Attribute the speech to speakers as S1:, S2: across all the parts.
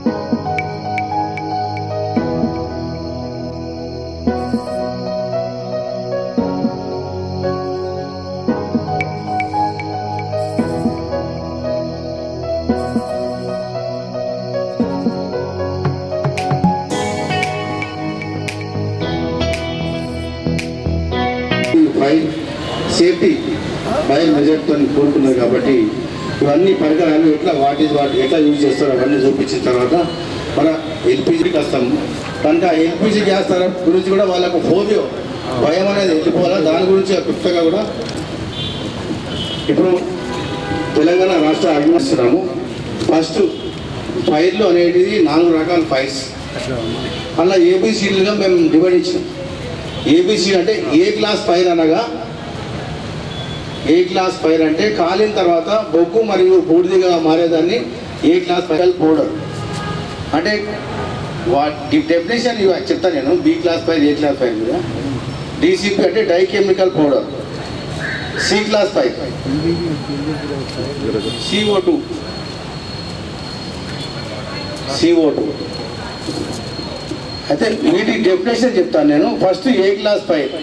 S1: Fire safety fire మెజర్తో కోరుకున్నారు కాబట్టి ఇవన్నీ పరికరాలు వాట్ ఎట్లా యూజ్ చేస్తారో అవన్నీ చూపించిన తర్వాత మన ఎల్పిజికి వస్తాము. కనుక ఎల్పిజి గ్యాస్ గురించి కూడా వాళ్ళకు భయం అనేది వెళ్ళిపోవాలా. దాని గురించి క్లుప్తంగా కూడా ఇప్పుడు తెలంగాణ రాష్ట్ర అభివర్స్తున్నాము. ఫస్ట్ ఫైర్లు అనేటిది 4 రకాల ఫైర్స్, అలా ఏబిసిలుగా మేము డివైడ్ ఇచ్చాం. ఏబిసి అంటే ఏ క్లాస్ ఫైర్ అనగా, ఏ క్లాస్ ఫైర్ అంటే కాలిన తర్వాత బొగ్గు మరియు బూడిదిగా మారేదాన్ని ఏ క్లాస్ ఫైర్ పౌడర్ అంటే వాటి డెఫినేషన్ చెప్తాను నేను. B class fire, A class fire మీద. డిసిపి అంటే dry chemical powder. C class fire CO2 అయితే వీటి డెఫినేషన్ చెప్తాను నేను. ఫస్ట్ ఏ క్లాస్ ఫైర్,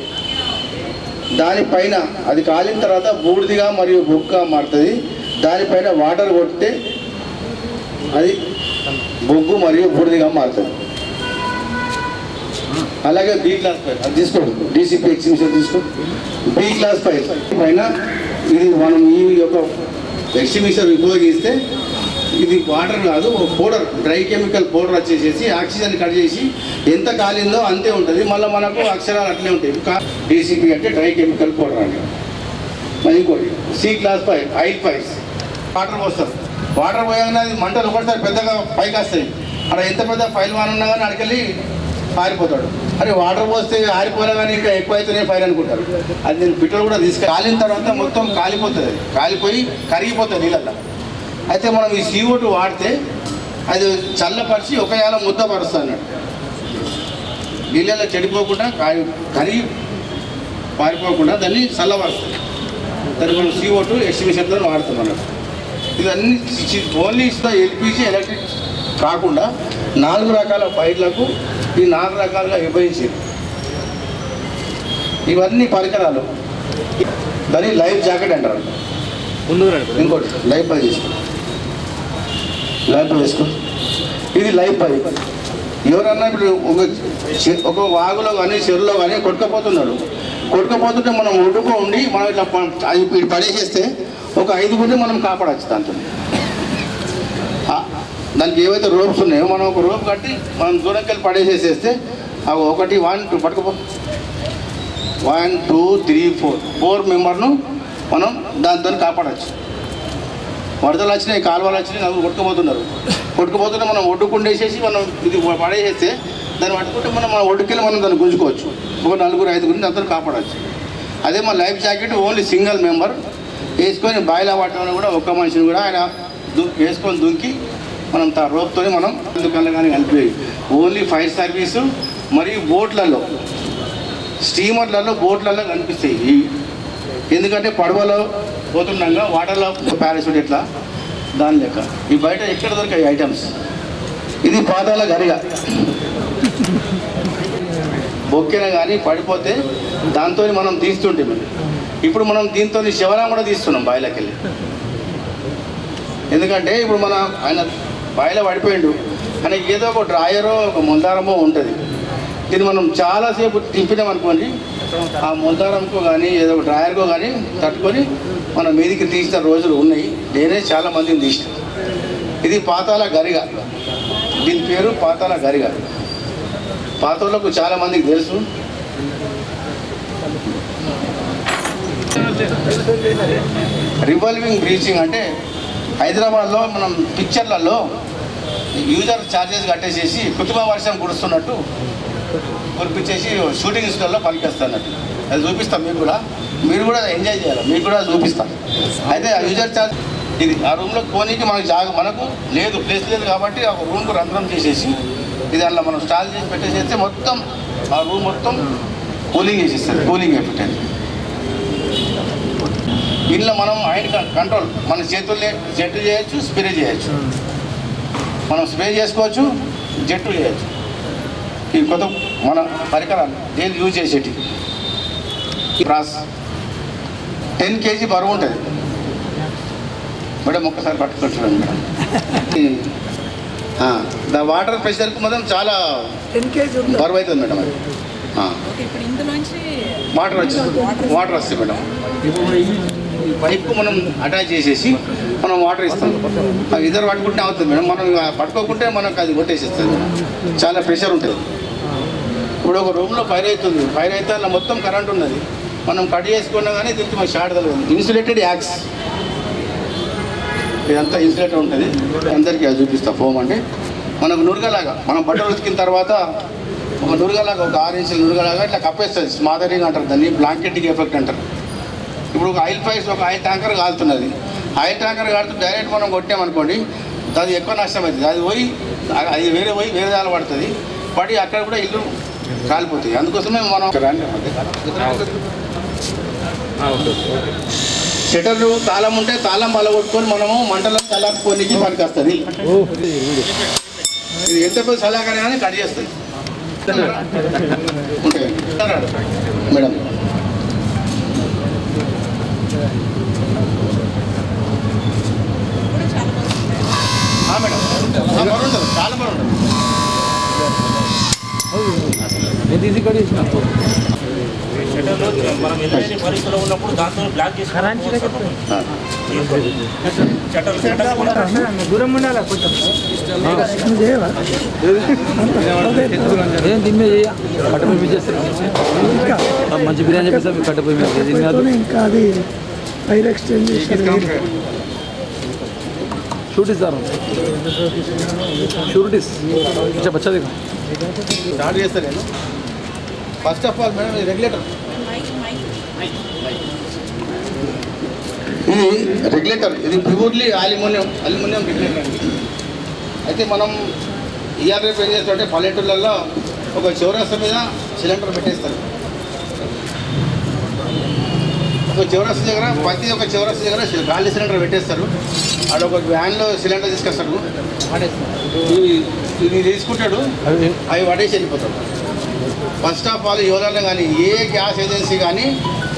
S1: దానిపైన అది కాలిన తర్వాత బూడిదిగా మరియు బొగ్గుగా మారుతుంది. దానిపైన వాటర్ కొడితే అది బొగ్గు మరియు బూడిదిగా మారుతుంది. అలాగే బి క్లాస్ ఫైర్ అది తీసుకోండి, డిసిపి ఎగ్జిబిషన్ తీసుకో. బి క్లాస్ ఫైర్ పైన ఇది మనం ఈ యొక్క ఎగ్జిబిషన్ ఉపయోగిస్తే ఇది వాటర్ కాదు, పౌడర్, డ్రై కెమికల్ పౌడర్ వచ్చేసేసి ఆక్సిజన్ కట్ చేసి ఎంత కాలిందో అంతే ఉంటుంది. మళ్ళీ మనకు అక్షరాలు అట్లే ఉంటాయి. డిసిపి అంటే డ్రై కెమికల్ పౌడర్ అంటే. మరి ఇంకోటి C class fire oil fires. Water పోస్తారు, వాటర్ పోయాగానే అది మంటలు ఒకటిసారి పెద్దగా పైకి వస్తాయి. అక్కడ ఎంత పెద్ద ఫైల్ వాన్ ఉన్నా కానీ అక్కడికి ఆరిపోతాడు. అరే వాటర్ పోస్తే ఆరిపోలే కానీ ఇంకా ఎక్కువ అవుతున్నాయి ఫైర్ అనుకుంటారు. అది నేను పెట్రోల్ కూడా కాలిన తర్వాత మొత్తం కాలిపోతుంది, అది కాలిపోయి కరిగిపోతుంది నీళ్ళల్లో. అయితే మనం ఈ CO2 వాడితే అది చల్లపరిచి ఒక యాల ముద్ద పరుస్తాడు, నీళ్ళల్లో చెడిపోకుండా కరిగి పారిపోకుండా దాన్ని చల్లపరుస్తుంది. దాన్ని మనం CO2 ఎగ్జిబిషన్తో వాడుతాం అన్నట్టు. ఇవన్నీ ఓన్లీ ఎల్పిజి ఎలక్ట్రిక్ కాకుండా 4 రకాల ఫైర్లకు ఈ 4 రకాలుగా విభజించింది. ఇవన్నీ పరికరాలు. దాన్ని లైఫ్ జాకెట్ అంటారు. ఇంకోటి లైఫ్ బాయ్ తీసుకో, లైఫ్ బాయ్ వేసుకో. ఇది లైఫ్ బాయ్. ఎవరన్నా ఇప్పుడు ఒక వాగులో కానీ చెరువులో కానీ కొట్టుకపోతుంటే మనం ఒడ్డుకో ఉండి మనం ఇట్లా అది పడేసేస్తే ఒక 5 గుండి మనం కాపాడచ్చు. దానికి ఏవైతే రోప్స్ ఉన్నాయో మనం ఒక రోప్ కట్టి మనం దూరంకెళ్ళి పడేసేసేస్తే అవి 1 1 2 పట్టుకపో 1 2 3 4 మెంబర్ను మనం దాంతో కాపాడచ్చు. వరదలు వచ్చినాయి, కాలువలు వచ్చినాయి, నలుగురు కొట్టుకుపోతుంటే మనం ఒడ్డుకుండేసేసి మనం ఇది పడేసేస్తే దాన్ని పట్టుకుంటే మన ఒడ్డుకెళ్ళి మనం దాన్ని గుంజుకోవచ్చు. ఒక 4 5 గురించి దాంతో కాపాడచ్చు. అదే మన life jacket only single member వేసుకొని బాయిలా పట్టడం కూడా ఒక్క మనిషిని కూడా ఆయన వేసుకొని దుంకి మనం రోప్తో మనం అందుకల్లా కానీ కలిపేది. ఓన్లీ ఫైర్ సర్వీసు మరియు బోట్లలో, స్టీమర్లలో, బోట్లలో కనిపిస్తాయి. ఎందుకంటే పడవలో పోతుండగా వాటర్లో పారాషూట్ ఎట్లా దాని లెక్క ఈ బయట ఎక్కడ దొరికాయి ఐటమ్స్. ఇది పాతాల గరిగ. బొక్కెన కానీ పడిపోతే దాంతో మనం తీస్తుంటే ఇప్పుడు మనం దీంతో శివరాం కూడా తీస్తున్నాం బాయిలోకి వెళ్ళి. ఎందుకంటే ఇప్పుడు ఆయన బాయిలో పడిపోయిండు అని ఏదో ఒక డ్రాయరో ఒక మొందారమో ఉంటుంది. దీన్ని మనం చాలాసేపు తింపినామనుకోండి, ఆ మొందారంకో కానీ ఏదో ఒక డ్రాయర్కో కానీ తట్టుకొని మనం మీదికి తీసిన రోజులు ఉన్నాయి. నేనే చాలా మందిని తీసిన. ఇది పాతాల గరిగ. దీని పేరు పాతాల గరిగ. పాతోళ్ళకు చాలా మందికి తెలుసు. రివాల్వింగ్ బ్రీచింగ్ అంటే హైదరాబాద్లో మనం పిక్చర్లలో యూజర్ ఛార్జెస్ కట్టేసేసి కుటుంబ వర్షం కురుస్తున్నట్టు కురిపించేసి షూటింగ్ స్టోర్లో పనికేస్తున్నట్టు అది చూపిస్తాం. మీరు కూడా ఎంజాయ్ చేయాలి, మీకు కూడా చూపిస్తాం. అయితే ఆ యూజర్ ఛార్జ్ ఇది ఆ రూమ్లో పోనీకి మనకు లేదు, ప్లేస్ లేదు కాబట్టి ఆ రూమ్కు రంధ్రం చేసేసి ఇది అలా మనం స్టాల్ చేసి పెట్టేసేస్తే మొత్తం ఆ రూమ్ మొత్తం కూలింగ్ చేసేస్తారు. కూలింగ్ ఎఫెక్ట్ అది. ఇంట్లో మనం ఆయిల్ కంట్రోల్ మన చేతుల్ని సెట్ చేయొచ్చు, స్ప్రే చేయొచ్చు. మనం స్ప్రే చేసుకోవచ్చు, జట్టు చేయవచ్చు. ఈ కొత్త మన పరికరాలు దేని యూజ్ చేసేటి ప్రాస్ 10 kg బరువు ఉంటుంది మేడం. ఒక్కసారి పట్టుకుంటున్నాను మేడం. దా వాటర్ ప్రెషర్కి మొత్తం చాలా
S2: 10 kg
S1: బరువు అవుతుంది మేడం. అది వాటర్ వస్తాయి మేడం. పైప్కు మనం అటాచ్ చేసేసి మనం వాటర్ ఇస్తాం. అవి ఇద్దరు పట్టుకుంటే అవుతుంది మేడం. మనం పట్టుకోకుంటే మనకు అది కొట్టేసేస్తుంది మేడం. చాలా ప్రెషర్ ఉంటుంది. ఇప్పుడు ఒక రూమ్లో ఫైర్ అవుతుంది, ఫైర్ అయితే అలా మొత్తం కరెంట్ ఉన్నది. మనం కట్ చేసుకున్నా కానీ దీనికి మన షార్ట్ తగ్గదు. ఇన్సులేటెడ్ యాక్స్ ఇదంతా ఇన్సులేటర్ ఉంటుంది. అందరికీ అది చూపిస్తా. ఫోమ్ అంటే మనకు నురగలాగా, మనం బట్టలు ఉతికిన తర్వాత ఒక నురగలాగా, ఒక 6 ఇంచుల నురగలాగా ఇట్లా కప్పేస్తుంది. స్మాదరింగ్ అంటారు దాన్ని, బ్లాంకెటింగ్ ఎఫెక్ట్ అంటారు. ఇప్పుడు ఒక ఆయిల్ పైస్, ఒక ఆయిల్ ట్యాంకర్ కాలుతున్నది. ఆయిల్ ట్యాంకర్ కాలుతూ డైరెక్ట్ మనం కొట్టామనుకోండి, అది ఎక్కువ నష్టం అవుతుంది. అది పోయి వేరే దాని పడుతుంది, పడి అక్కడ కూడా ఇల్లు కాలిపోతాయి. అందుకోసమే మనం షటర్లు తాళం ఉంటే తాళం పలగొట్టుకొని మనము మంటలో చల్లార్చుకోనికి పనికి వస్తుంది. ఇది ఎంత పెద్ద సలాగానే కానీ కట్ చేస్తుంది మేడం. మేడం ఉంటుంది, చాలా బాగుంటుంది.
S3: మనం ఎదురైన పరిస్థితిలో ఉన్నప్పుడు దాంతో బ్లాక్ చేసి
S2: దూరం ఉండాలి కొంచెం.
S4: మంచి బిర్యానీ చెప్పేసి కట్టపోయి
S2: ఇంకా అది fire exchange
S4: surety sir, sureties బచ్చా దిగా
S1: స్టార్ట్ చేస్తాను నేను. ఫస్ట్ ఆఫ్ ఆల్ మేడం, ఇది రెగ్యులేటర్. ఇది రెగ్యులేటర్, ఇది ప్యూర్లీ అల్యూమినియం రెగ్యులేటర్ అండి. అయితే మనం ఇయర్ రేపు ఏం చేస్తామంటే పల్లెటూళ్ళల్లో ఒక చౌరస్తా మీద సిలిండర్ పెట్టేస్తారు. ఒక చౌరస్తా దగ్గర, ప్రతి ఒక్క చౌరస్తా దగ్గర ఖాళీ సిలిండర్ పెట్టేస్తారు. అక్కడ ఒక వ్యాన్లో సిలిండర్ తీసుకొస్తాడు, ఇది తీసుకుంటాడు, అవి పడేసి వెళ్ళిపోతాడు. ఫస్ట్ ఆఫ్ ఆల్ ఎవరైనా కానీ ఏ గ్యాస్ ఏజెన్సీ కానీ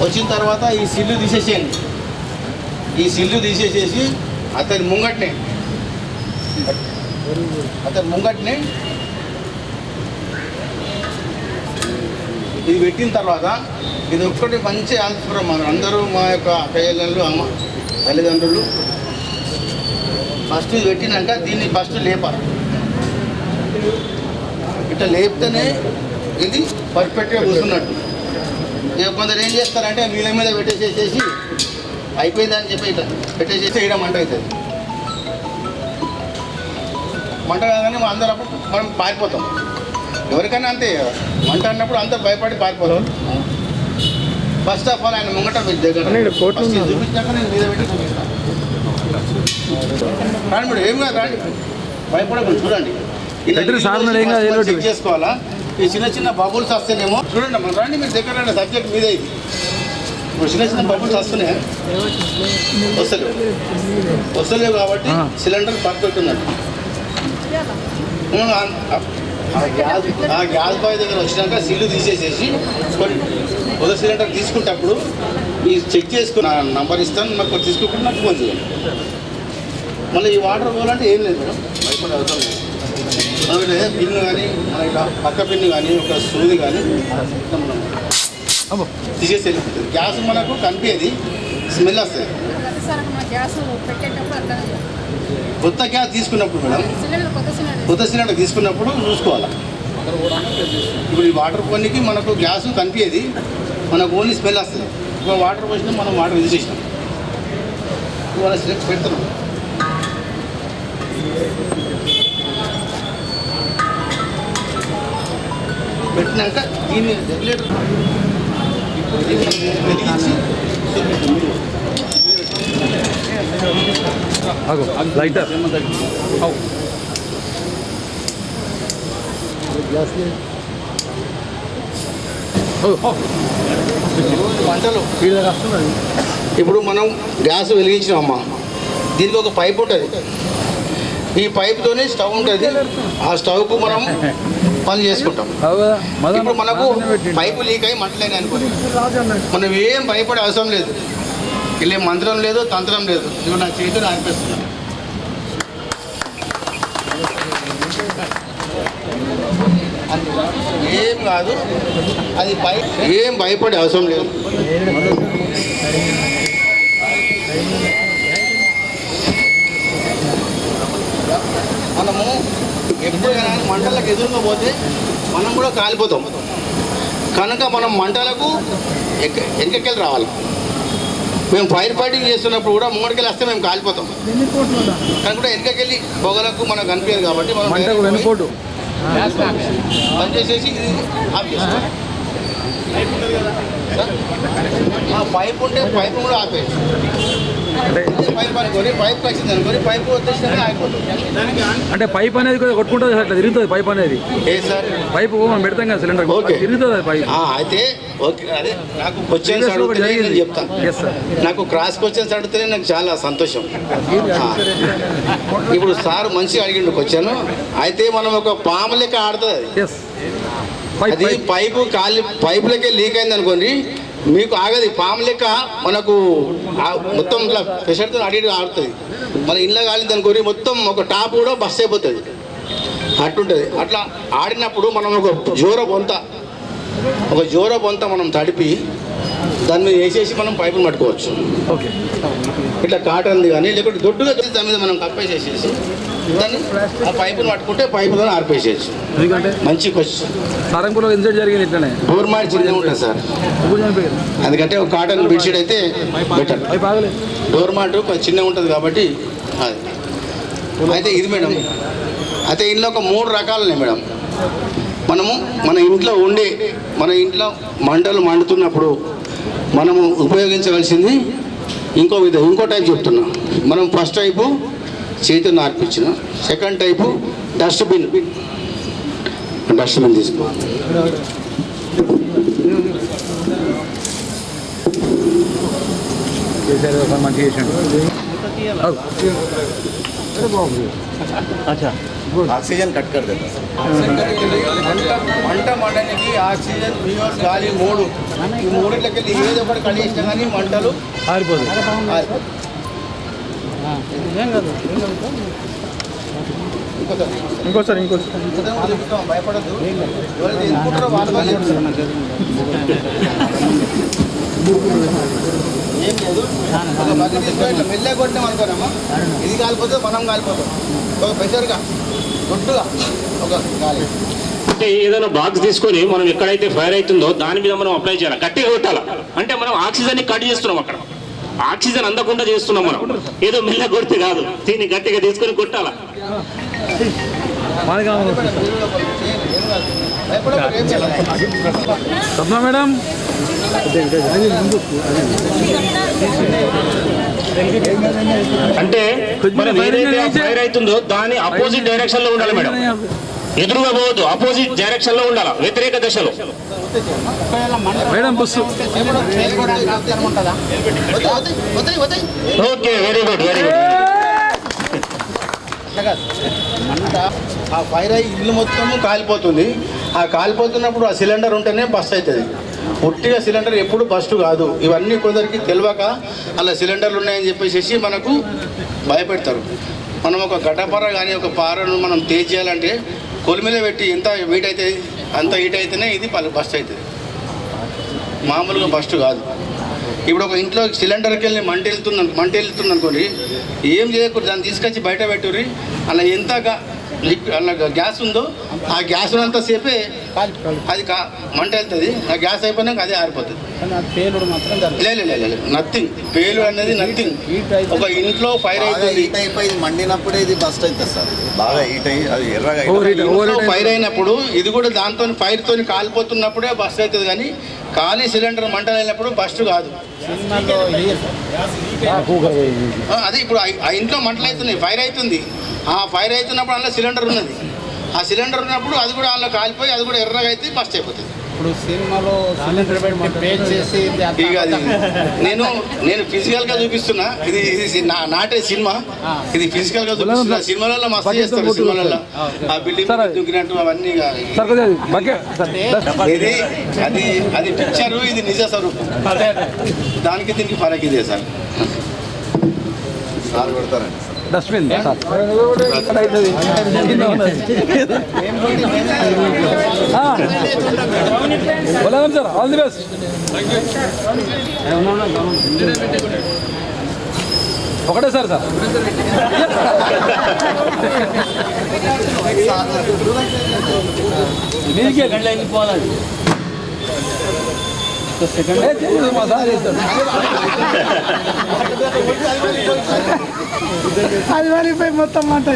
S1: వచ్చిన తర్వాత ఈ సిల్లు తీసేసేయండి. ఈ సిల్లు తీసేసేసి అతని ముంగట్నే ఇది పెట్టిన తర్వాత ఇది ఒక్కటి మంచి ఆన్సర్. అందరూ మా యొక్క అక్కయ్యలు, అమ్మ తల్లిదండ్రులు ఫస్ట్ ఇది పెట్టినాక దీన్ని ఫస్ట్ లేపాలి. ఇట్లా లేపితేనే ఇది పర్ఫెక్ట్గా కూర్చున్నట్టు. ఇక కొందరు ఏం చేస్తారంటే మీద పెట్టేసేసేసి అయిపోయిందని చెప్పి ఇట్లా పెట్టేసేసి వేయడం మంట అవుతుంది. మంట కాగానే అందరూ అప్పుడు మనం పారిపోతాం. ఎవరికైనా అంతే, మంట అన్నప్పుడు అందరూ భయపడి పారిపోతాం. ఫస్ట్ ఆఫ్ ఆల్ ఆయన ముంగట చూపించాక నేను మీద పెట్టి చూపిస్తాను. రాండి మేడం, ఏం కాదు, రాండి, భయపడకుండా చూడండి. ఇలా చెక్ చేసుకోవాలా. ఈ చిన్న బబుల్స్ వస్తేనేమో చూడండి మనం, రండి మీరు దగ్గర సబ్జెక్ట్ మీద. ఇది ఇప్పుడు చిన్న బబుల్స్ వస్తున్నాయి, వస్తలేవు కాబట్టి సిలిండర్ పర్ఫెక్ట్ ఉన్నట్టు. ఆ గ్యాస్ బాయ్ దగ్గర వచ్చినాక సిల్లు తీసేసేసి ఒక సిలిండర్ తీసుకుంటప్పుడు ఈ చెక్ చేసుకుని నంబర్ ఇస్తాను, నాకు తీసుకోకుండా నాకు ఫోన్ చేయండి. మళ్ళీ ఈ వాటర్ పోవాలంటే ఏం లేదు మేడం, భయపడే అవసరం లేదు. పిన్ను కానీ మన పక్క పిన్ను కానీ ఒక సూది కానీ తీసేసి వెళ్ళిపోతుంది. గ్యాస్ మనకు కనిపించేది, స్మెల్ వస్తుంది. కొత్త గ్యాస్ తీసుకున్నప్పుడు మేడం, కొత్త సిలిండర్ తీసుకున్నప్పుడు చూసుకోవాలి. ఇప్పుడు ఈ వాటర్ పోనీకి మనకు గ్యాస్ కనిపించేది, మనకు ఓన్లీ స్మెల్ వస్తుంది. ఇప్పుడు వాటర్ పోసినా మనం వాటర్ తీసేసినాం, ఇవాళ సిలిండర్ పెడుతున్నాం. పెట్టినాక దీన్ని రెగ్యులేటర్ వెలిగించి
S4: లైటర్
S1: మంటలు ఇప్పుడు మనం గ్యాస్ వెలిగించినామమ్మా, దీనికి ఒక పైప్ ఉంటుంది. ఈ పైప్తోనే స్టవ్ ఉంటుంది. ఆ స్టవ్కు మనం పని చేసుకుంటాం. ఇప్పుడు మనకు పైపు లీక్ అయ్యి మంటలేని అనుకోండి, మనం ఏం భయపడే అవసరం లేదు. ఇలా మంత్రం లేదు, తంత్రం లేదు. ఇప్పుడు నా చేతులు అనిపిస్తున్నాను. ఏం కాదు, అది ఏం భయపడే అవసరం లేదు. మనము ఎప్పుడైనా మంటలకు ఎదురుగా పోతే మనం కూడా కాలిపోతాం. కనుక మనం మంటలకు వెనకకెళ్ళి రావాలి. మేము ఫైర్ ఫైటింగ్ చేస్తున్నప్పుడు కూడా ముంగడికెళ్ళి వస్తే మేము కాలిపోతాం. కానీ కూడా వెనకకెళ్ళి పొగలకు మనకు కనిపించదు కాబట్టి మనం బంద్ చేసేసి ఇది ఆఫ్ చేసుకోవాలి. పైప్ ఉంటే పైపు కూడా ఆపేసి పైప్ అనుకోని పైప్ వచ్చింది అనుకోని పైపు వచ్చేసి ఆగిపోతుంది.
S4: అంటే పైప్ అనేది కొట్టుకుంటుంది, అట్లా తిరుగుతుంది పైప్ అనేది.
S1: ఏ సార్
S4: పైపు మనం పెడతాం కదా సిలిండర్,
S1: ఓకే
S4: తిరుగుతుంది అది పైప్.
S1: అయితే ఓకే, అదే నాకు క్వశ్చన్స్ అడిగితే నేను చెప్తాను. నాకు క్రాస్ క్వశ్చన్స్ అడిగితేనే నాకు చాలా సంతోషం. ఇప్పుడు సార్ మంచిగా అడిగిండు క్వశ్చన్. అయితే మనం ఒక పాము లెక్క ఆడుతుంది అది. అది పైపు పైపులకే లీక్ అయింది అనుకోండి, మీకు ఆగది. పాము లెక్క మనకు మొత్తం ఇట్లా ప్రెషర్తో అడిగి ఆడుతుంది. మన ఇంట్లో కాలింది అనుకోని మొత్తం ఒక టాప్ కూడా బస్ అయిపోతుంది. అట్లుంటుంది. అట్లా ఆడినప్పుడు మనం ఒక జోర బొంత మనం తడిపి దాని మీద వేసేసి మనం పైపులు పట్టుకోవచ్చు.
S4: ఓకే,
S1: ఇట్లా కాటన్ది కానీ లేకుంటే దొడ్డుగా దాని మీద మనం కప్పేసేసేసి దాన్ని ఆ పైపులు పట్టుకుంటే పైపుతో ఆర్పేసేయచ్చు.
S4: ఎందుకంటే
S1: మంచి క్వశ్చన్.
S4: సారంపూర్లో ఇన్సిడెంట్ జరిగింది ఇట్లనే.
S1: డోర్ మ్యాట్ చిన్నగా ఉంటుంది సార్, అందుకంటే ఒక కాటన్ బెడ్షీట్ అయితే బెటర్. డోర్ మ్యాట్ కొంచెం చిన్నగా ఉంటుంది కాబట్టి అది. అయితే ఇది మేడం, అయితే ఇంట్లో ఒక 3 రకాలు ఉన్నాయి మేడం. మనము మన ఇంట్లో మంటలు మండుతున్నప్పుడు మనము ఉపయోగించవలసింది ఇంకో టైప్ చెప్తున్నాం. మనం ఫస్ట్ టైపు చేతిని ఆర్పించిన, సెకండ్ టైపు డస్ట్బిన్ తీసుకో.
S5: ऑक्सीजन कट कर देता है.
S1: మంట మండడానికి ఆక్సిజన్, ఫ్యూయల్, గాలి 3 ఈ మూడిట్లకి ఏదో ఒకటి కలిగిస్తాం కానీ మంటలు
S4: ఆరిపోదు. ఇంకోసారి
S1: భయపడద్దు. ఎవరైతే ఎదుర్కొంటారో వాళ్ళు ఏం లేదు. ఒక బకెట్ తీసుకొని ఇట్లా మెల్లగా కొట్టినాం అనుకోనమ్మా, ఇది కాలిపోతే మనం కాలిపోతాం. ఒక ప్రెషర్గా దొడ్డుగా ఒక గాలి
S3: అంటే ఏదైనా బాక్స్ తీసుకొని మనం ఎక్కడైతే ఫైర్ అవుతుందో దాని మీద మనం అప్లై చేయాలి, గట్టిగా కొట్టాలి. అంటే మనం ఆక్సిజన్ని కట్ చేస్తున్నాం, అక్కడ ఆక్సిజన్ అందకుండా చేస్తున్నాం. మనం ఏదో మెల్ల కొడితే కాదు, దీన్ని గట్టిగా తీసుకొని కొట్టాలా.
S4: స్వప్న మేడం,
S3: అంటే మనం ఏదైతే ఫైర్ అవుతుందో దాని అపోజిట్ డైరెక్షన్ లో ఉండాలి మేడం. ఎదురుగా పోవద్దు, అపోజిట్ డైరెక్షన్ లో ఉండాలి, వ్యతిరేక దశలో.
S4: Madam bus.
S3: Okay, very good.
S1: మంట ఆ ఫైర్ అయ్యి ఇల్లు మొత్తము కాలిపోతుంది. ఆ కాలిపోతున్నప్పుడు ఆ సిలిండర్ ఉంటేనే బస్ట్ అవుతుంది. పొట్టిగా సిలిండర్ ఎప్పుడు బస్టు కాదు. ఇవన్నీ కొందరికి తెలియక అలా సిలిండర్లు ఉన్నాయని చెప్పేసి మనకు భయపెడతారు. మనం ఒక గడ్డపార కానీ ఒక పారను మనం తేజ్ చేయాలంటే కొలిమిలో పెట్టి ఎంత హీట్ అవుతుంది అంత హీట్ అయితేనే ఇది బస్ట్ అవుతుంది, మామూలుగా బస్ట్ కాదు. ఇప్పుడు ఒక ఇంట్లో సిలిండర్కి వెళ్ళి మంట వెళ్తుంది అనుకోండి, ఏం చేయకూడదు, దాన్ని తీసుకొచ్చి బయట పెట్టుర్రి. అలా ఎంత అలా గ్యాస్ ఉందో ఆ గ్యాస్ అంతసేపే అది మంట వెళ్తుంది. ఆ గ్యాస్ అయిపోయినాక అదే ఆరిపోతుంది. లేదు నథింగ్, పేలు అనేది నథింగ్. ఒక ఇంట్లో ఫైర్ అవుతుంది,
S5: మండినప్పుడే ఇది బస్ట్ అవుతుంది సార్. బాగా హీట్ అయ్యి అది ఎర్రగా
S1: ఫైర్ అయినప్పుడు ఇది కూడా దాంతో ఫైర్తో కాలిపోతున్నప్పుడే బస్ట్ అవుతుంది. కానీ ఖాళీ సిలిండర్ మంటలు అయినప్పుడు బస్ట్ కాదు. అదే ఇప్పుడు ఆ ఇంట్లో మంటలు అవుతున్నాయి, ఫైర్ అవుతుంది. ఆ ఫైర్ అవుతున్నప్పుడు అందులో సిలిండర్ ఉన్నది. ఆ సిలిండర్ ఉన్నప్పుడు అది కూడా అందులో కాలిపోయి అది కూడా ఎర్రగా అయితే బస్ట్ అయిపోతుంది.
S6: ఇప్పుడు సినిమాలో సిలిండర్ పెట్టి పే చేసి
S1: ఇక అది నేను ఫిజికల్ గా చూపిస్తున్నా. ఇది నాటే సినిమా. ఇది ఫిజికల్ గా చూపిస్తున్నా. సినిమాలలో మస్తు చేస్తారు. సినిమాలలో ఆ బిల్డింగ్ దూకినట్టు అవన్నీ ఇది అది పిక్చరు, ఇది నిజ స్వరూపం. దానికి దీనికి ఫరక్ ఇదే సార్.
S5: పెడతారండి
S4: dustbin sir all the best. ఒకటే సార్ మీకే మా సార్ చేస్తాడు.
S2: అది వారిపై మొత్తం మాట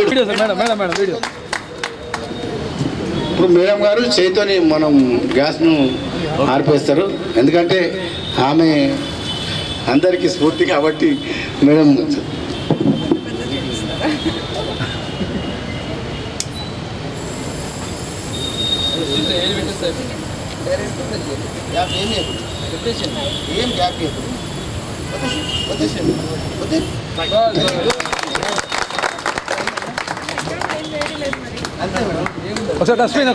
S4: వీడియో సార్. Madam video.
S1: ఇప్పుడు మేడం గారు చేతితోని మనం గ్యాస్ను ఆర్పేస్తారు. ఎందుకంటే ఆమె అందరికీ స్ఫూర్తి కాబట్టి మేడం ఏం గ్యాప్
S4: ఒకసారి డస్ట్బిన్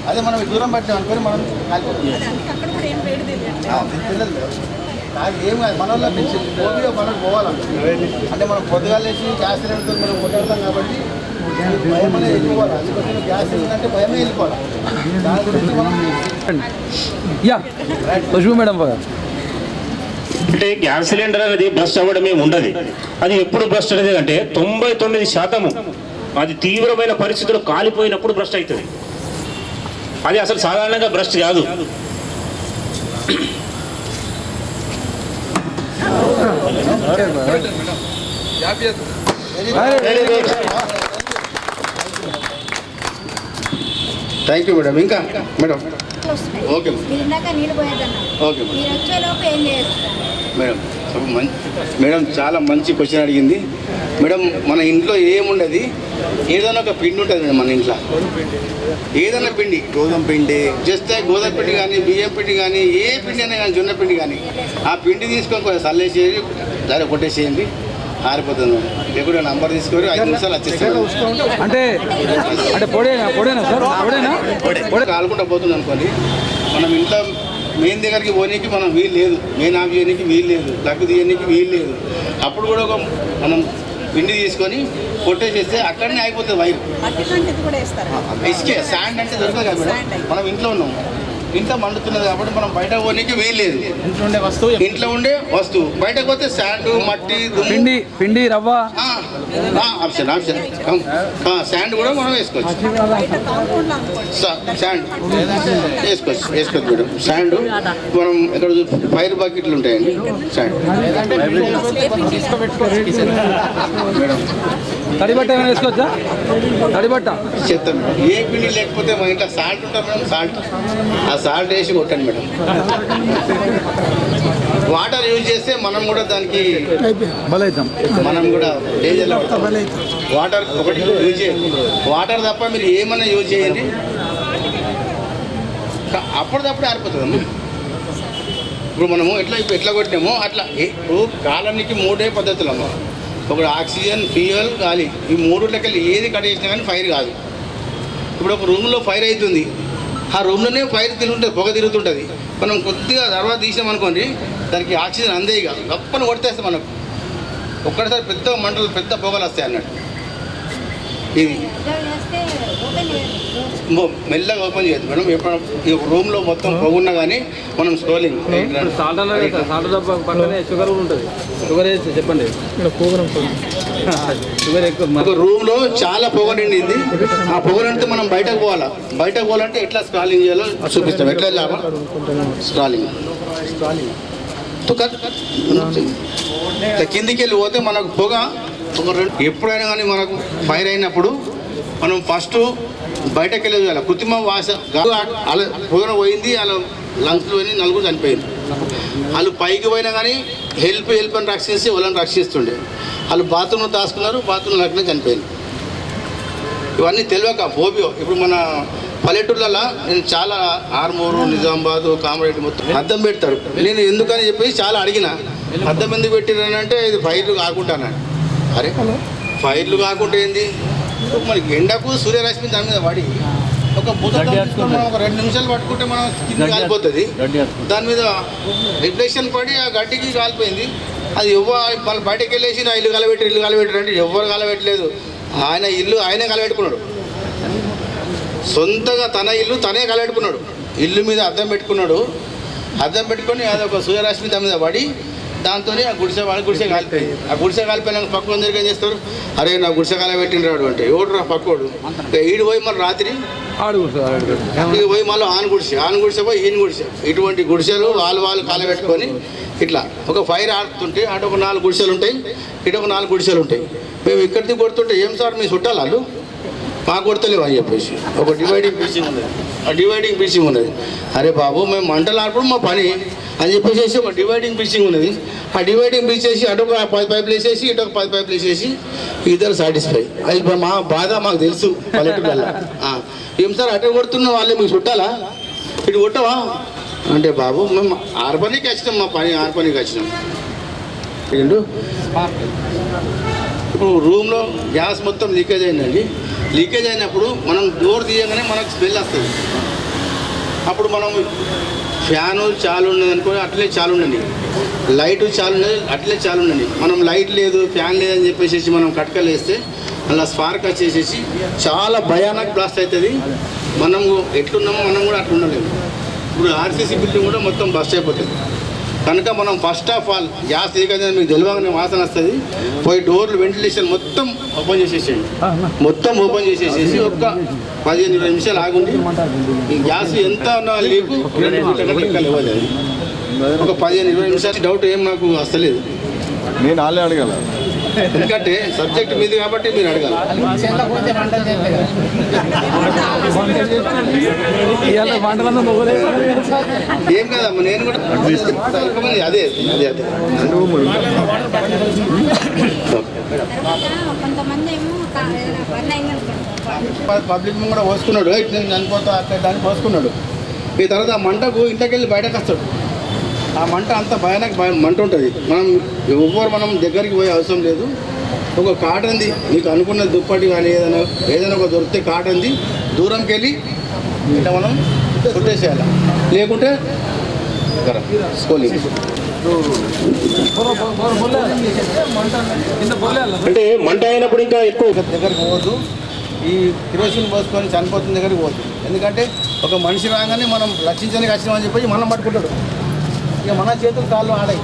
S1: అదే మనం దూరం పట్టాం అనుకొని మనం ఏం కాదు. మన వల్ల మనకు పోవాలంటే అంటే మనం పొద్దుగాలేసి గ్యాస్ సిలిండర్తో మనం కొట్టాడతాం కాబట్టి భయమనే వెళ్ళిపోవాలి. అందుకోసం గ్యాస్ సిలిండర్ అంటే భయమే వెళ్ళిపోవాలి. దాని గురించి మనం
S4: మేడం
S3: అంటే గ్యాస్ సిలిండర్ అనేది బస్ట్ అవ్వడమే ఉండదు. అది ఎప్పుడు బస్ట్ అనేది అంటే 99% అది తీవ్రమైన పరిస్థితులు కాలిపోయినప్పుడు బ్రస్ట్ అవుతుంది. అది అసలు సాధారణంగా బ్రస్ట్ కాదు.
S1: Thank you madam. ఇంకా madam okay okay madam. Madam చాలా మంచి క్వశ్చన్ అడిగింది మేడం. మన ఇంట్లో ఏముండదు, ఏదైనా ఒక పిండి ఉంటుంది మేడం. మన ఇంట్లో ఏదైనా పిండి, గోధుమ పిండి చేస్తే గోధుమ పిండి కానీ, బియ్యం పిండి కానీ, ఏ పిండి అయినా కానీ, జొన్న పిండి కానీ, ఆ పిండి తీసుకొని కొంచెం చల్లేసేది, దాన్ని కొట్టేసేయండి, ఆరిపోతుంది. లేకుంటే నంబర్ తీసుకొని 5 నిమిషాలు వచ్చేస్తారు.
S4: అంటే పొడేనా సార్?
S1: కాలుకుంటా పోతుంది అనుకోండి. మనం ఇంట్లో మెయిన్ దగ్గరికి పోనీకి మనం వీలు లేదు, మెయిన్ ఆఫ్ చేయడానికి వీలు లేదు, లగ్గు తీయడానికి వీలు లేదు. అప్పుడు కూడా ఒక మనం పిండి తీసుకొని కొట్టేసేస్తే అక్కడనే అయిపోతుంది వైర్. ఇసుకే శాండ్ అంటే దొరకదు కదా మేడం. మనం ఇంట్లో ఉన్నాం, ఇంట్లో మండుతున్నది కాబట్టి మనం బయట పోనీకి వీలు లేదు. ఇంట్లో ఉండే వస్తువు బయటకు పోతే శాండ్, మట్టి,
S4: పిండి రవ్వ
S1: ఆప్షన్ శాండ్ కూడా మనం వేసుకోవచ్చు. శాండ్ వేసుకోవచ్చు మేడం. శాండ్ మనం ఇక్కడ ఫైర్ బకెట్లు ఉంటాయండి. శాండ్ మేడం
S4: తడిబట్ట ఏమైనా వేసుకోవచ్చా? తడిబట్ట
S1: చెప్తాను. ఏ పిండి లేకపోతే మా ఇంట్లో సాల్ట్ ఉంటుంది మేడం. ఆ సాల్ట్ వేసి కొట్టండి మేడం. వాటర్ యూజ్ చేస్తే మనం కూడా దానికి
S4: బలైతాం.
S1: మనం కూడా డేంజర్లో వాటర్ ఒకటి యూజ్ చేయండి. వాటర్ తప్ప మీరు ఏమైనా యూజ్ చేయండి, అప్పటిదప్పుడు ఆరిపోతుంది. ఇప్పుడు మనము ఎట్లా కొట్టినామో అట్లా. కాలానికి 3 పద్ధతులు అమ్మ. ఒకటి ఆక్సిజన్, ఫ్యూయల్, గాలి. ఈ 3 లెక్కలు ఏది కట్ చేసినా కానీ ఫైర్ కాదు. ఇప్పుడు ఒక రూమ్లో ఫైర్ అవుతుంది, ఆ రూమ్లోనే ఫైర్ తిరుగుతుంది, పొగ తిరుగుతుంటుంది. మనం కొద్దిగా తర్వాత తీసామనుకోండి, దానికి ఆక్సిజన్ అందే, ఇక గప్పని కొడితేస్తే మనకు ఒక్కడిసారి పెద్ద మంటలు, పెద్ద పొగలు వస్తాయి అన్నట్టు. ఇది మెల్లగా ఓపెన్ చేయదు మేడం. ఎప్పుడు ఈ రూమ్లో మొత్తం పొగున్నా కానీ మనం స్క్రోలింగ్
S4: షుగర్ ఉంటుంది. షుగర్ వేస్తే చెప్పండి. షుగర్ ఎక్కువ.
S1: ఒక రూమ్లో చాలా పొగ నిండింది. ఆ పొగనంటే మనం బయటకు పోవాలంటే ఎట్లా స్క్రాలింగ్ చేయాలో చూపిస్తాం. ఎట్లా వెళ్ళామా స్క్రాలింగ్ కిందికి వెళ్ళి పోతే మనకు పొగ ఎప్పుడైనా కానీ మనకు ఫైర్ అయినప్పుడు మనం ఫస్ట్ బయటకు వెళ్ళేది. అలా కృత్రిమ వాస అలా పొగన పోయింది, అలా లంగ్స్లో పోయి నలుగురు చనిపోయింది. వాళ్ళు పైకి పోయినా కానీ హెల్ప్ అని రక్షించి వాళ్ళని రక్షిస్తుండే. వాళ్ళు బాత్రూంలో దాచుకున్నారు, బాత్రూంలో అట్లనే చనిపోయింది. ఇవన్నీ తెలియక ఫోబియో. ఇప్పుడు మన పల్లెటూర్లలో నేను చాలా ఆర్మూరు, నిజామాబాద్, కామారెడ్డి మొత్తం అద్దం పెడతారు. నేను ఎందుకని చెప్పేసి చాలా అడిగిన, అద్దం ఎందుకు పెట్టినానంటే ఇది ఫైర్లు కాకుంటానండి. అరే ఫైర్లు కాకుండా ఏంది, మనకి ఎండకు సూర్యరశ్మి దాని మీద పడి ఒక బుద్ధం తీసుకొని మనం ఒక 2 నిమిషాలు పట్టుకుంటే మనం కింద కాలిపోతుంది. దాని మీద రిఫ్లెక్షన్ పడి ఆ గడ్డికి కాలిపోయింది. అది వాళ్ళు బయటకు వెళ్ళేసి నా ఇల్లు కలబెట్టారు అంటే ఎవరు కలబెట్టలేదు. ఆయన ఇల్లు ఆయనే కలబెట్టుకున్నాడు. సొంతగా తన ఇల్లు తనే కలబెట్టుకున్నాడు. ఇల్లు మీద అద్దం పెట్టుకున్నాడు. అద్దం పెట్టుకొని అది ఒక సూర్యరశ్మి దాని మీద పడి దాంతో ఆ గుడిసె కాలిపోయింది. ఆ గుడిసె కాలిపోయినాక పక్కన దగ్గర ఏం చేస్తారు, అరే నా గుడిసె కాలబెట్టినరాడు అంటే ఎవడు రా పక్కోడు. ఈడు పోయి మళ్ళీ రాత్రి ఇక పోయి మళ్ళీ ఆన్ గుడిసె పోయి ఈయన గుడిసె, ఇటువంటి గుడిసెలు వాళ్ళు కాలబెట్టుకొని ఇట్లా ఒక ఫైర్ ఆడుతుంటే అటు ఒక 4 గుడిసెలు ఉంటాయి, ఇటు ఒక 4 గుడిసెలు ఉంటాయి. మేము ఇక్కడికి కొడుతుంటే ఏం సార్ మీ చుట్టాలు వాళ్ళు మా కొడతలేవు అని చెప్పేసి ఒక డివైడింగ్ పీసింగ్ ఉన్నది. అరే బాబు మేము మంటలు ఆడప్పుడు మా పని అని చెప్పేసి ఒక డివైడింగ్ పీసింగ్ ఉన్నది. ఆ డివైడింగ్ పీసేసి అటు ఒక 10 పైపులు వేసేసి ఇటు ఒక 10 పైపులు వేసేసి ఇద్దరు సాటిస్ఫై. అది మా బాధ మాకు తెలుసు పల్లెటూళ్ళ. ఏం సార్ అటు కొడుతున్న వాళ్ళే మీకు చుట్టాలా, ఇటు కొట్టవా అంటే బాబు మేము 6 పనికి వచ్చినాం, మా పని 6 పనికి వచ్చినాం. ఇప్పుడు రూమ్లో గ్యాస్ మొత్తం లీకేజ్ అయిందండి. లీకేజ్ అయినప్పుడు మనం డోర్ తీయగానే మనకు స్మెల్ వస్తుంది. అప్పుడు మనం ఫ్యాను చాలు ఉన్నది అనుకో అట్లే చాలు ఉండండి, లైటు చాలు ఉన్నది అట్లే చాలు ఉండండి. మనం లైట్ లేదు ఫ్యాన్ లేదని చెప్పేసి మనం కట్కలు వేస్తే అలా స్పార్క్ వచ్చేసేసి చాలా భయానక బ్లాస్ట్ అవుతుంది. మనము ఎట్లున్నామో మనం కూడా అట్లా ఉండలేము. ఇప్పుడు ఆర్సీసీ బిల్డింగ్ కూడా మొత్తం బస్ట్ అయిపోతుంది. కనుక మనం first of all gas leakage మీకు తెలియగానే వాసన వస్తుంది, పోయి డోర్లు వెంటిలేషన్ మొత్తం ఓపెన్ చేసేసేయండి. మొత్తం ఓపెన్ చేసేసేసి ఒక 15-20 నిమిషాలు ఆగుండి. ఈ గ్యాస్ ఎంత ఉన్నా లీకు 2 గంటల లెక్కలు ఇవ్వాలి. ఒక 15-20 నిమిషాలు డౌట్ ఏం నాకు వస్తలేదు.
S5: నేను వాళ్ళే అడగాల,
S1: ఎందుకంటే సబ్జెక్ట్ మీది కాబట్టి మీరు అడగాలి. ఏం కదమ్మా నేను కూడా అదే పబ్లిక్ కూడా పోసుకున్నాడు, నేను చనిపోతా అక్కడ దాన్ని పోసుకున్నాడు. ఈ తర్వాత ఆ మంటకు ఇంట్లోకి వెళ్ళి బయటకు వస్తాడు. ఆ మంట అంత భయానక మంట ఉంటుంది. మనం దగ్గరికి పోయే అవసరం లేదు. ఒక కాటన్ది మీకు అనుకున్న దుప్పటి కానీ ఏదైనా ఒక దొరికితే కాటన్ది దూరంకి వెళ్ళి ఇట్లా మనం చుట్టేసేయాలి, లేకుంటే స్కూలింగ్.
S3: అంటే మంట అయినప్పుడు ఇంకా ఎక్కువ
S1: దగ్గరికి పోవద్దు. ఈ కిరోసిన్ పోసుకొని చనిపోతున్న దగ్గరికి పోవద్దు. ఎందుకంటే ఒక మనిషి రాగానే మనం రక్షించడానికి వచ్చినామని చెప్పి మనం పట్టుకుంటాడు. ఇక మన చేతులు కాళ్ళు ఆడాయి,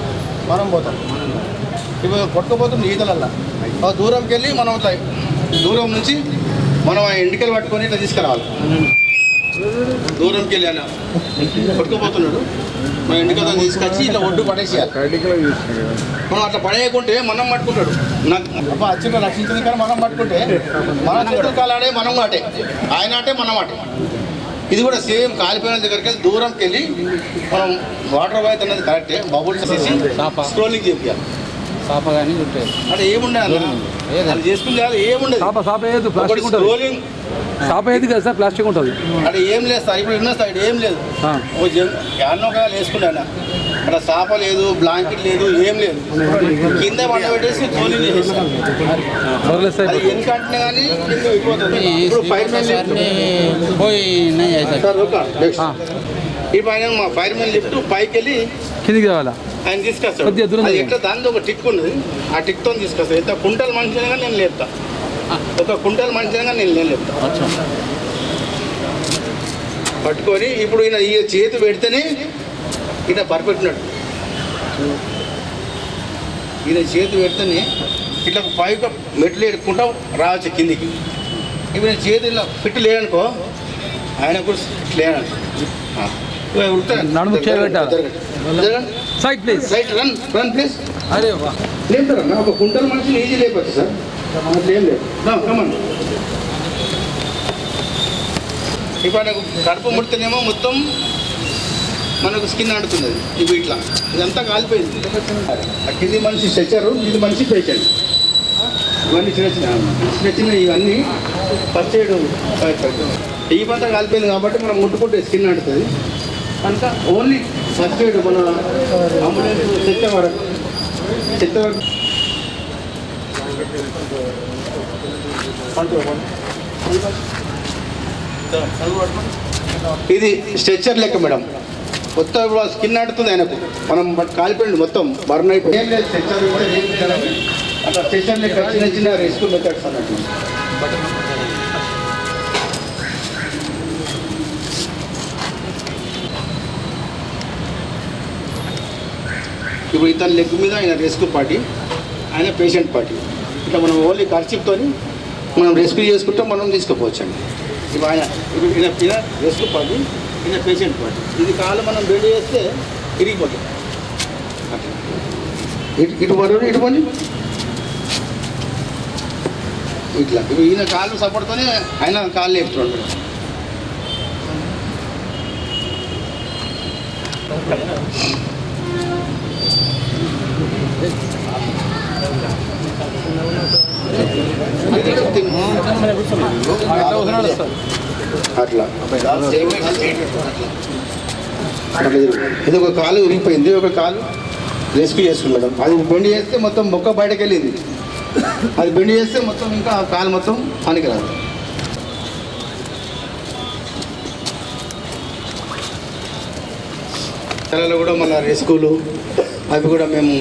S1: మనం పోతాం. ఇప్పుడు కొట్టుకుపోతుంది ఈతలల్లా. దూరంకి వెళ్ళి మనం దూరం నుంచి మనం ఆ ఎండికలు పట్టుకొని ఇట్లా తీసుకురావాలి. దూరంకి వెళ్ళి అలా కొట్టుకుపోతున్నాడు, మన ఎండికలు తీసుకొచ్చి ఇట్లా ఒడ్డు పడేసేయాలి. మనం అట్లా పడేయకుంటే మనం పట్టుకుంటాడు. నాకు అచ్చిన రక్షించింది కానీ మనం పట్టుకుంటే మన చేతులు కాళ్ళు ఆడే, మనం ఆటే, ఆయన ఆటే, మనం ఆటే. ఇది కూడా సేమ్ కాలిపోయిన దగ్గరికి వెళ్ళి దూరంకి వెళ్ళి మనం వాటర్ బాయ్ అనేది కరెక్టే బబుల్స్ చేసి స్క్రోలింగ్ చేయాలి. అంటే ఏముండదు అది చేసుకుంటే ఏముండదు. స్క్రోలింగ్
S4: షాప్ అయ్యేది కదా సార్, ప్లాస్టిక్ ఉంటుంది.
S1: అంటే ఏం లేదు సార్, ఇప్పుడు ఉన్న సైడ్ ఏం లేదు. ఎన్నోకాలు వేసుకుంటాను అక్కడ సాప లేదు, బ్లాంకెట్ లేదు, ఏం లేదు. కింద పంట పెట్టేసి స్క్రోలింగ్ చేసేస్తాను. ఎందుకంటే కానీ ఇప్పుడు ఈ పైన మా ఫైర్ మ్యాన్ లిఫ్ట్ పైకి వెళ్ళి
S4: కిందికి రావాలా
S1: ఆయన తీసుకొస్తాడు. అది ఎట్లా దానితో ఒక టిక్ ఉన్నది, ఆ టిక్తో తీసుకొస్తాడు. ఎంత కుంటల్ మనిషిగా నేను లేపుతా, ఒక కుంటల్ మనిషిగా నేను లేపుతా పట్టుకొని. ఇప్పుడు ఈయన ఈ చేతి పెడితేనే ఈయన పర్ఫెక్ట్నాడు. ఈయన చేతి పెడితేనే ఇట్లా పైకి మెట్లు ఎడుకుంటా రావచ్చు కిందికి. ఇప్పుడు నేను చేతి ఇలా ఫిట్ లేదనుకో, ఆయన కూడా లేననుకో
S4: side please,
S1: right run please.
S4: అరే
S1: లేపుతారన్నా, ఒక కుంటల మనిషిని ఈజీ లేపచ్చు సార్, అట్లా ఏం లేదు. కమన్. ఇప్పుడు నాకు కడుపు ముడితేనేమో మొత్తం మనకు స్కిన్ ఆడుతుంది. ఇప్పుడు ఇట్లా ఇదంతా కాలిపోయింది. కింది మనిషి స్ట్రెచ్చరు, ఇది మనిషి పేషెంట్. ఇవన్నీ చిన్న చిన్న ఇవన్నీ ఫస్ట్ ఎయిడ్ ఈ పంట కాలిపోయింది కాబట్టి మనం ముట్టుకుంటే స్కిన్ అంటుతుంది కనుక ఓన్లీ ఫస్ట్ ఎయిడ్ మన అంబులెన్స్ చెత్త వరకు ఇది స్ట్రెచ్చర్ లెక్క మేడం. మొత్తం ఇప్పుడు స్కిన్ అంటుతుంది ఆయనకు, మనం కాలిపోయింది మొత్తం బర్న్ అయిపోయి ఏం లేదు. స్ట్రెచ్చర్ అట్లా స్ట్రెచ్చర్ లెక్క చిన్న చిన్న రెస్క్యూ మెథడ్స్ అన్నట్టు. ఇప్పుడు ఇతని లెగ్ మీద ఆయన రెస్క్యూ పార్టీ, ఆయన పేషెంట్ పార్టీ. ఇట్లా మనం ఓన్లీ ఖర్చుతో మనం రెస్క్యూ చేసుకుంటాం, మనం తీసుకుపోవచ్చండి. ఇప్పుడు ఆయన ఈయన రెస్క్యూ పార్టీ, ఈయన పేషెంట్ పార్టీ. ఇది కాలు మనం బెండ్ చేస్తే ఇరిగిపోతుంది. అట్లా ఇటు పడు ఇటు పని ఇట్లా. ఇప్పుడు ఈయన కాళ్ళు సపోర్ట్తోనే ఆయన కాళ్ళు లేపుతున్నాడు. అట్లా ఇది ఒక కాలు విరిగిపోయింది, ఒక కాలు రెస్క్యూ చేసుకున్నాడు. అది బెండ్ చేస్తే మొత్తం మొక్క బయటకు వెళ్ళింది. అది బెండ్ చేస్తే మొత్తం ఇంకా ఆ కాలు మొత్తం పనికిరాదు. పిల్లలు కూడా మన రెస్క్యూలు అవి కూడా మేము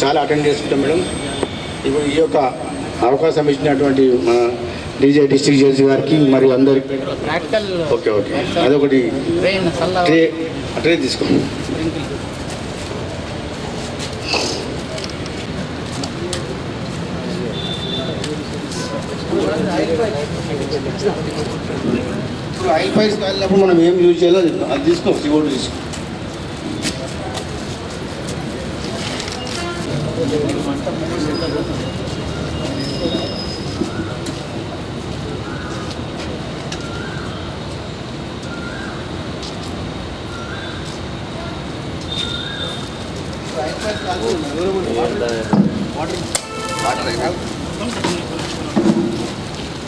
S1: చాలా అటెండ్ చేసుకుంటాం మేడం. ఇప్పుడు ఈ యొక్క అవకాశం ఇచ్చినటువంటి మన డీజే డిస్ట్రిక్ట్ జడ్జి గారికి మరియు అందరికి ఓకే అదొకటి ట్రే తీసుకోండి. ఇప్పుడు ఆయిల్ పైస్ కాలినప్పుడు మనం ఏం యూజ్ చేయాలో అది తీసుకో, CO2 తీసుకో.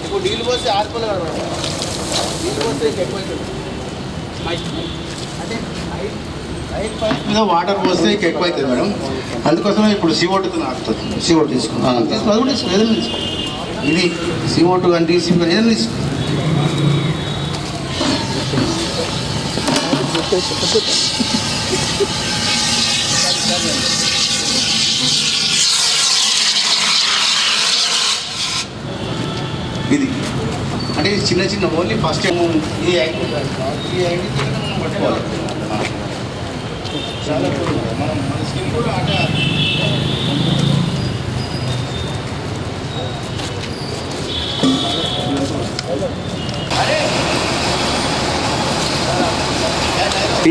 S1: ఇప్పుడు నీళ్ళు పోస్తే ఆర్పలు కాదు, నీళ్ళు పోస్తే ఎక్కువైతుంది. అంటే ఆయిల్ పైప్ మీద వాటర్ పోస్తే ఎక్కువ అవుతుంది మేడం. అందుకోసమే ఇప్పుడు CO2 ఆడుతుంది. CO2 తీసుకుని అది కూడా తీసుకో, ఏదైనా తీసుకో. ఇది CO2 కానీ DC కానీ ఏదైనా తీసుకో. ఇది అంటే ఇది చిన్న చిన్న ఓన్లీ ఫస్ట్ టైం ఈ యాంగిల్ మనం పట్టుకోవాలి. చాలా మనం మన స్కిన్ కూడా అంటే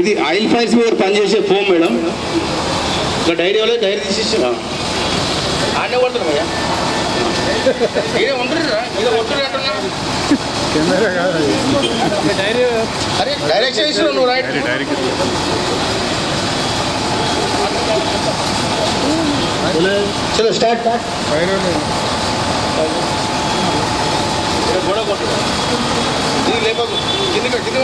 S1: ఇది ఆయిల్ ఫైల్స్ మీద పనిచేసే ఫోమ్ మేడం. ఇంకా డైరీ వాళ్ళు డైరీ తీసేసి ఆడే కొడుతున్నాం అయ్యా. ఇదే ఉంటురా ఇదే ఒట్టురా అరే డైరెక్షన్ ఇస్తున్నావు నువ్వు రైట్. చలో స్టార్ట్. గొడవ కొట్టు ఇది లేపకు, కింద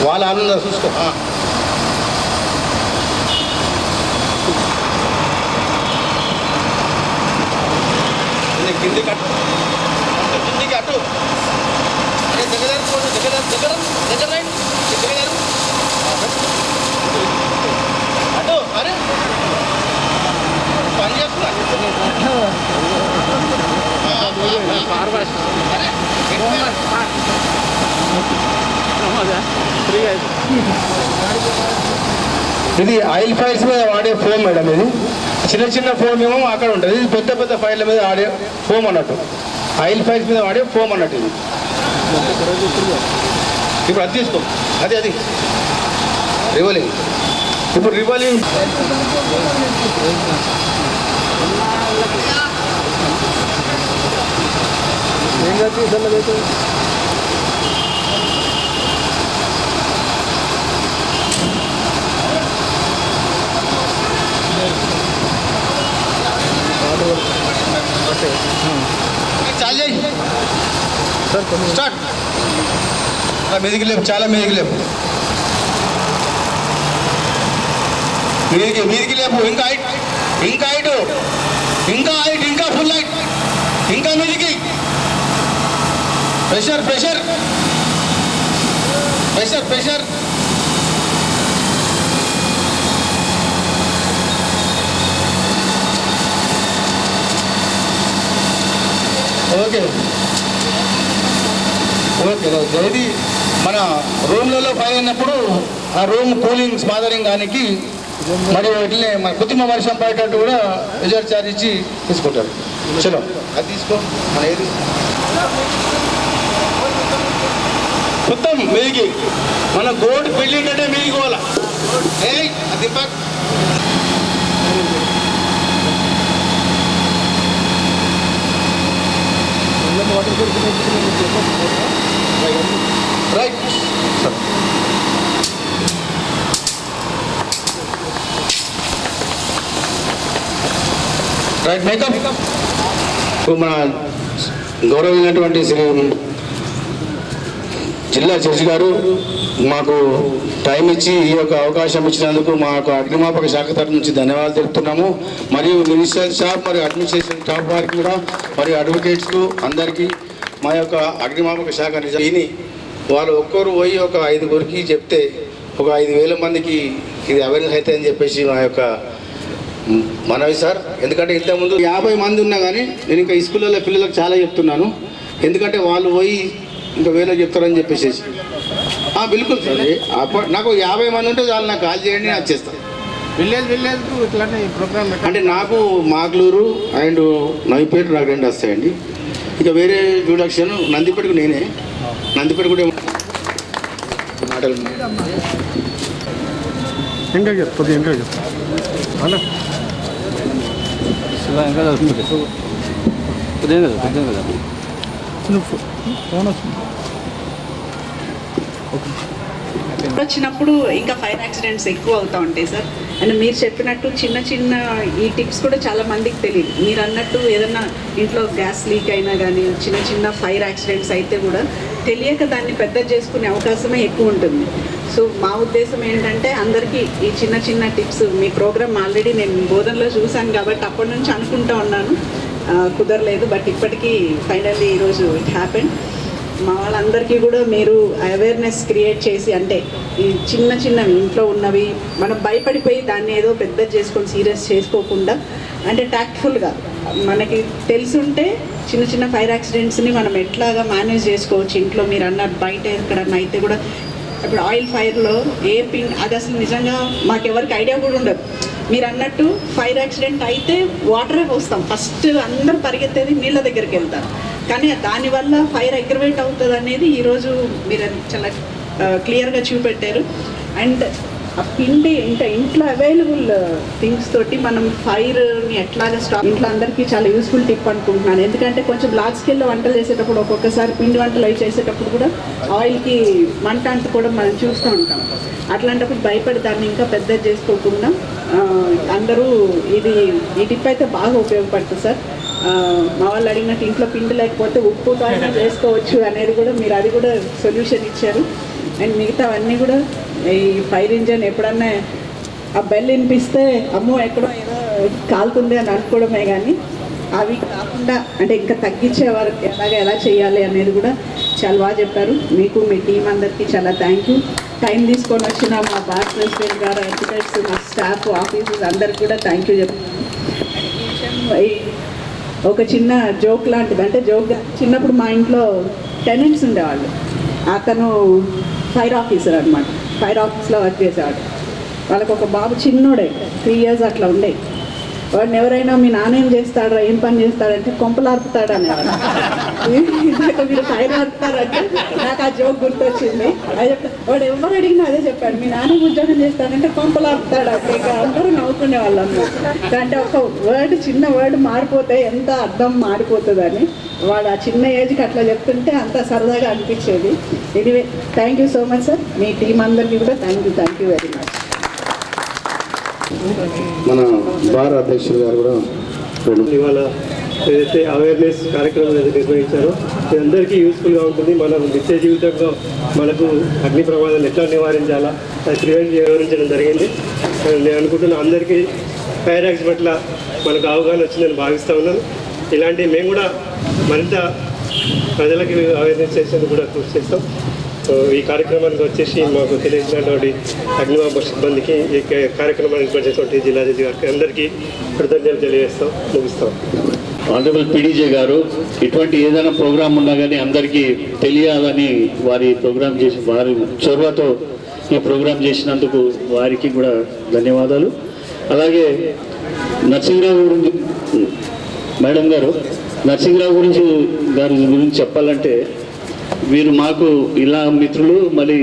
S1: వాళ్ళ ఆనందం చూసుకో. కిందికి అటు కిందికి అటు అరే దగ్గర దగ్గర రైట్ దగ్గర అటు అరే పని చేస్తున్నా. ఇది ఆయిల్ ఫైల్స్ మీద వాడే ఫోమ్ మేడం. ఇది చిన్న చిన్న ఫోమ్ ఏమో అక్కడ ఉంటుంది, ఇది పెద్ద పెద్ద ఫైళ్ళ మీద ఆడే ఫోమ్ అన్నట్టు. ఆయిల్ ఫైల్స్ మీద వాడే ఫోమ్ అన్నట్టు ఇది. ఇప్పుడు అది తీసుకో, అది రివలింగ్. ఇప్పుడు రివలింగ్ స్టార్ట్. మీదికి లేపు, చాలా మీదికి లేపు, మీదికి లేపు. ఇంకా హైట్, ఇంకా హైట్, ఇంకా హైట్, ఇంకా ఫుల్ హైట్, ఇంకా మీదికి. Pressure pressure pressure pressure. Okay okay. ఇది మన రూమ్లలో ఫైర్ అయినప్పుడు ఆ రూమ్ కూలింగ్ స్మాదరింగ్ దానికి మరియు ఇట్లనే మన కృత్రిమ వర్షం పడేటట్టు కూడా రిజర్వ్ ఛార్జ్ ఇచ్చి తీసుకుంటారు. చలో అది తీసుకో. మన ఏది మొత్తం మీదికి మన గోల్డ్ బిల్డింగ్ అంటే మీదికి పోవాలా. అది రైట్. Right makeup. మన గౌరవమైనటువంటి శ్రీ జిల్లా జడ్జి గారు మాకు టైం ఇచ్చి ఈ యొక్క అవకాశం ఇచ్చినందుకు మా యొక్క అగ్నిమాపక శాఖ తరఫు నుంచి ధన్యవాదాలు తెలుపుతున్నాము. మరియు మినిస్టర్ స్టాఫ్ మరియు అడ్మినిస్ట్రేషన్ స్టాఫ్ వారికి కూడా మరియు అడ్వకేట్స్కు అందరికీ మా యొక్క అగ్నిమాపక శాఖ నిజాన్ని వాళ్ళు ఒక్కరు పోయి ఒక 5గురికి చెప్తే ఒక 5,000 మందికి ఇది అవేర్నెస్ అవుతుంది అని చెప్పేసి మా యొక్క మనవి సార్. ఎందుకంటే ఇంతకుముందు 50 మంది ఉన్నా కానీ నేను ఇంకా ఈ స్కూళ్ళలో పిల్లలకు చాలా చెప్తున్నాను. ఎందుకంటే వాళ్ళు పోయి ఇంకా వేరే చెప్తారని చెప్పేసి. బిల్కుల్ సార్. నాకు 50 మంది ఉంటే వాళ్ళు నాకు కాల్ చేయండి, నేను వచ్చేస్తాను.
S6: విలేజ్ ఇట్లానే ప్రోగ్రామ్
S1: అంటే నాకు మాగ్లూరు అండ్ నవిపేట నాకు 2 వస్తాయండి. ఇక వేరే ఇంట్రొడక్షన్ నందిపేటకు నేనే. నందిపేట కూడా మాటలు
S6: ఇంకా చెప్తుంది ఇంకా అలా ఇంకా చదువుతుంది కదా ఫోన్ వస్తుంది.
S7: వచ్చినప్పుడు ఇంకా ఫైర్ యాక్సిడెంట్స్ ఎక్కువ అవుతూ ఉంటాయి సార్. అండ్ మీరు చెప్పినట్టు చిన్న చిన్న ఈ టిప్స్ కూడా చాలా మందికి తెలియదు. మీరు అన్నట్టు ఏదన్నా ఇంట్లో గ్యాస్ లీక్ అయినా కానీ చిన్న చిన్న ఫైర్ యాక్సిడెంట్స్ అయితే కూడా తెలియక దాన్ని పెద్ద చేసుకునే అవకాశమే ఎక్కువ ఉంటుంది. సో మా ఉద్దేశం ఏంటంటే అందరికీ ఈ చిన్న చిన్న టిప్స్, మీ ప్రోగ్రామ్ ఆల్రెడీ నేను బోధనలో చూశాను కాబట్టి అప్పటి నుంచి అనుకుంటూ ఉన్నాను, కుదరలేదు. బట్ ఇప్పటికీ ఫైనల్లీ ఈరోజు ఇట్ హ్యాపెన్. మా వాళ్ళందరికీ కూడా మీరు అవేర్నెస్ క్రియేట్ చేసి, అంటే ఈ చిన్న చిన్నవి ఇంట్లో ఉన్నవి మనం భయపడిపోయి దాన్ని ఏదో పెద్ద చేసుకొని సీరియస్ చేసుకోకుండా, అంటే ట్యాక్ట్ఫుల్గా మనకి తెలుసుంటే చిన్న చిన్న ఫైర్ యాక్సిడెంట్స్ని మనం ఎట్లాగా మేనేజ్ చేసుకోవచ్చు ఇంట్లో. మీరు అన్న బయట ఎక్కడన్నా అయితే కూడా ఇప్పుడు ఆయిల్ ఫైర్లో ఏ పిన్ అది అసలు నిజంగా మాకెవరికి ఐడియా కూడా ఉండదు. మీరు అన్నట్టు ఫైర్ యాక్సిడెంట్ అయితే వాటరే పోస్తాం, ఫస్ట్ అందరూ పరిగెత్తేది నీళ్ళ దగ్గరికి వెళ్తారు. కానీ దానివల్ల ఫైర్ అగ్రవేట్ అవుతుంది అనేది ఈరోజు మీరు చాలా క్లియర్గా చూపెట్టారు. అండ్ ఆ పిండి ఇంట్లో అవైలబుల్ థింగ్స్ తోటి మనం ఫైర్ని ఎట్లాగా స్టాప్, ఇంట్లో అందరికీ చాలా యూస్ఫుల్ టిప్ అనుకుంటున్నాను. ఎందుకంటే కొంచెం లార్జ్ స్కేల్లో వంటలు చేసేటప్పుడు ఒక్కొక్కసారి పిండి వంటలు అవి చేసేటప్పుడు కూడా ఆయిల్కి మంట అంటుకోవడం మనం చూస్తూ ఉంటాం. అట్లాంటప్పుడు భయపడి దాన్ని ఇంకా పెద్ద చేసుకోకుండా అందరూ ఈ టిప్ అయితే బాగా ఉపయోగపడుతుంది సార్. మా వాళ్ళు అడిగినట్టు ఇంట్లో పిండి లేకపోతే ఉప్పుతో అయినా చేసుకోవచ్చు అనేది కూడా మీరు అది కూడా సొల్యూషన్ ఇచ్చారు. అండ్ మిగతావన్నీ కూడా ఈ ఫైర్ ఇంజన్ ఎప్పుడన్నా ఆ బెల్ వినిపిస్తే అమ్మో ఎక్కడో ఏదో కాలుతుంది అని అనుకోవడమే, కానీ అవి కాకుండా అంటే ఇంకా తగ్గించే వరకు ఎలా చేయాలి అనేది కూడా చాలా బాగా చెప్పారు. మీకు మీ టీం అందరికీ చాలా థ్యాంక్ యూ. టైం తీసుకొని వచ్చిన మా భారత ప్రెసిడెంట్ గారు, ఎడ్యుకేటర్స్, మా స్టాఫ్, ఆఫీసర్స్ అందరికీ కూడా థ్యాంక్ యూ చెప్తున్నాను. ఒక చిన్న జోక్ లాంటిది, అంటే జోక్ చిన్నప్పుడు మా ఇంట్లో టెనెంట్స్ ఉండేవాళ్ళు. అతను ఫైర్ ఆఫీసర్ అనమాట, ఫైర్ ఆఫీస్లో వర్క్ చేసేవాడు. వాళ్ళకు ఒక బాబు చిన్నోడే 3 years అట్లా ఉండే. వాడిని ఎవరైనా మీ నాన్న ఏం చేస్తాడా, ఏం పని చేస్తాడంటే కొంపలు ఆర్పుతాడు అనేవాడు. ఇందాక మీరు ఫైర్ ఆర్పుతారంటే నాకు ఆ జోక్ గుర్తొచ్చింది. అది వాడు ఎవరు అడిగినా అదే చెప్పాడు, మీ నాన్న ఉద్యోగం చేస్తాడంటే కొంపలు ఆర్పుతాడు. ఇక అందరూ నవ్వుకునే వాళ్ళు అన్నమాట. అంటే ఒక వర్డ్, చిన్న వర్డ్ మారిపోతే ఎంత అర్థం మారిపోతుందని వాడు ఆ చిన్న ఏజ్కి అట్లా చెప్తుంటే అంత సరదాగా అనిపించేది. Anyway thank you so much sir. Me team అందరికీ కూడా థ్యాంక్ యూ వెరీ మచ్.
S1: మన భారత అధ్యక్షులు గారు కూడా
S8: ఇవాళ ఏదైతే అవేర్నెస్ కార్యక్రమం నిర్వహించారో ఇది అందరికీ యూస్ఫుల్గా ఉంటుంది. మనం నిత్య జీవితంలో మనకు అగ్ని ప్రమాదాలు ఎట్లా నివారించాలా అది వివరించడం జరిగింది. నేను అనుకుంటున్నా అందరికీ ఫైర్ యాక్ట్స్ పట్ల మనకు అవగాహన వచ్చిందని భావిస్తూ ఉన్నాను. ఇలాంటివి మేము కూడా మరింత ప్రజలకి అవేర్నెస్ చేసేందుకు కూడా కృషి చేస్తాం. ఈ కార్యక్రమానికి వచ్చేసి మాకు తెలియజేసినటువంటి అగ్నిమాపక సిబ్బందికి ఈ కార్యక్రమానికి వచ్చేటువంటి జిల్లా జడ్జి గారికి అందరికీ కృతజ్ఞతలు తెలియజేస్తాం, ముగిస్తాం.
S9: ఆనరబుల్ పీడీజే గారు ఇటువంటి ఏదైనా ప్రోగ్రాం ఉన్నా కానీ అందరికీ తెలియాలని వారి ప్రోగ్రాం చేసి వారి చొరవతో ఈ ప్రోగ్రాం చేసినందుకు వారికి కూడా ధన్యవాదాలు. అలాగే నరసింహరావు గురించి మేడం గారు నరసింహరావు గురించి చెప్పాలంటే వీరు మాకు ఇలా మిత్రులు. మళ్ళీ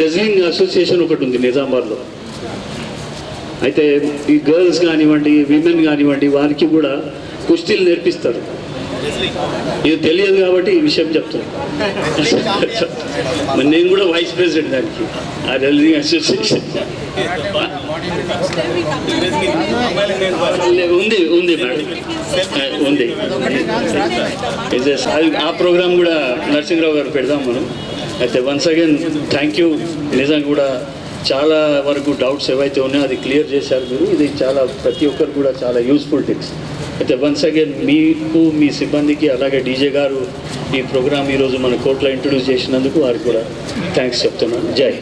S9: రెజ్లింగ్ అసోసియేషన్ ఒకటి ఉంది నిజామాబాద్లో. అయితే ఈ గర్ల్స్ కానివ్వండి, విమెన్ కానివ్వండి, వారికి కూడా కుస్తీలు నేర్పిస్తారు. ఇది తెలియదు కాబట్టి ఈ విషయం చెప్తాను. నేను కూడా వైస్ ప్రెసిడెంట్ దానికి, ఆ రెజ్లింగ్ అసోసియేషన్ ఉంది మేడం, ఉంది. ఆ ప్రోగ్రామ్ కూడా నరసింహరావు గారు పెడదాం మనం. అయితే వన్స్ అగైన్ థ్యాంక్ యూ. నిజంగా కూడా చాలా వరకు డౌట్స్ ఏవైతే ఉన్నాయో అది క్లియర్ చేశారు మీరు. ఇది చాలా ప్రతి ఒక్కరు కూడా చాలా యూస్ఫుల్ టిప్స్. అయితే వన్స్ అగైన్ మీకు, మీ సిబ్బందికి, అలాగే డీజే గారు ఈ ప్రోగ్రామ్ ఈరోజు మన కోర్టులో ఇంట్రొడ్యూస్ చేసినందుకు వారికి కూడా థ్యాంక్స్ చెప్తున్నాను. జై.